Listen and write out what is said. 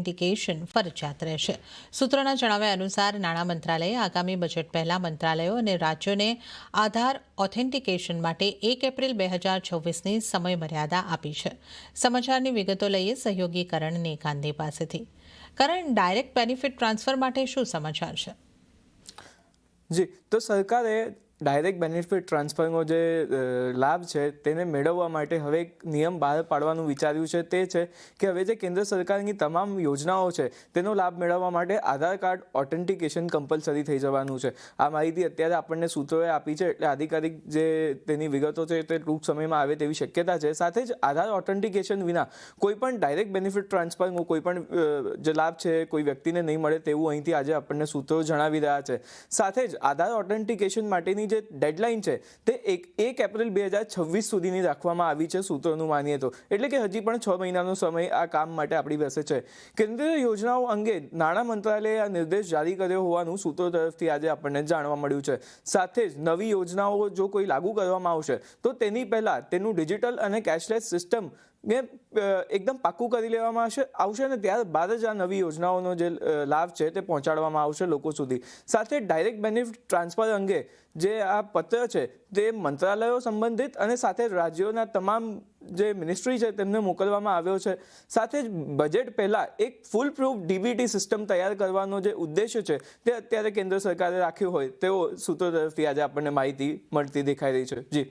Authentication ફરજિયાત રહેશે. સૂત્રોના જણાવ્યા અનુસાર નાણાં મંત્રાલયે આગામી બજેટ પહેલા મંત્રાલયો અને રાજ્યોને આધાર ઓથેન્ટિકેશન માટે 1 એપ્રિલ 2026ની સમયમર્યાદા આપી છે. સમાચારની વિગતો લઈએ સહયોગી કરણ નેકાંદે પાસેથી. કરણ, ડાયરેક્ટ બેનિફિટ ટ્રાન્સફર માટે શું સમાચાર છે? જી, તો સરકારે ડાયરેક્ટ બેનિફિટ ટ્રાન્સફરનો જે લાભ છે તેને મેળવવા માટે હવે એક નિયમ બહાર પાડવાનું વિચાર્યું છે. તે છે કે હવે જે કેન્દ્ર સરકારની તમામ યોજનાઓ છે તેનો લાભ મેળવવા માટે આધાર કાર્ડ ઓથેન્ટિકેશન કમ્પલસરી થઈ જવાનું છે. આ માહિતી અત્યારે આપણને સૂત્રોએ આપી છે, એટલે આધિકારિક જે તેની વિગતો છે તે ટૂંક સમયમાં આવે તેવી શક્યતા છે. સાથે જ આધાર ઓથેન્ટિકેશન વિના કોઈ પણ ડાયરેક્ટ બેનિફિટ ટ્રાન્સફરનો કોઈ પણ જે લાભ છે કોઈ વ્યક્તિને નહીં મળે તેવું અહીંથી આજે આપણને સૂત્રો જણાવી રહ્યા છે. સાથે જ આધાર ઓથેન્ટિકેશન માટેની જે ડેડલાઇન છે તે 1 એપ્રિલ 2026 સુધીની રાખવામાં આવી છે સૂત્રોનું માનીએ તો. એટલે કે હજી પણ 6 મહિનાનો સમય આ કામ માટે આપણી પાસે છે. કેન્દ્રીય યોજનાઓ અંગે નાણાં મંત્રાલયે આ નિર્દેશ જારી કર્યો હોવાનું સૂત્રો તરફથી આજે આપણને જાણવા મળ્યું છે. સાથે જ નવી યોજનાઓ જો કોઈ લાગુ કરવામાં આવશે તો તેની પહેલાં તેનું ડિજિટલ અને કેશલેસ સિસ્ટમ ને એકદમ પાક્કું કરી લેવામાં આવશે અને ત્યારબાદ જ આ નવી યોજનાઓનો જે લાભ છે તે પહોંચાડવામાં આવશે લોકો સુધી. સાથે ડાયરેક્ટ બેનિફિટ ટ્રાન્સફર અંગે જે આ પત્ર છે તે મંત્રાલયો સંબંધિત અને સાથે રાજ્યોના તમામ જે મિનિસ્ટ્રી છે તેમને મોકલવામાં આવ્યો છે. સાથે જ બજેટ પહેલાં એક ફૂલ પ્રૂફ ડીબીટી સિસ્ટમ તૈયાર કરવાનો જે ઉદ્દેશ્ય છે તે અત્યારે કેન્દ્ર સરકારે રાખ્યો હોય તેવો સૂત્રો તરફથી આજે આપણને માહિતી મળતી દેખાઈ રહી છે. જી.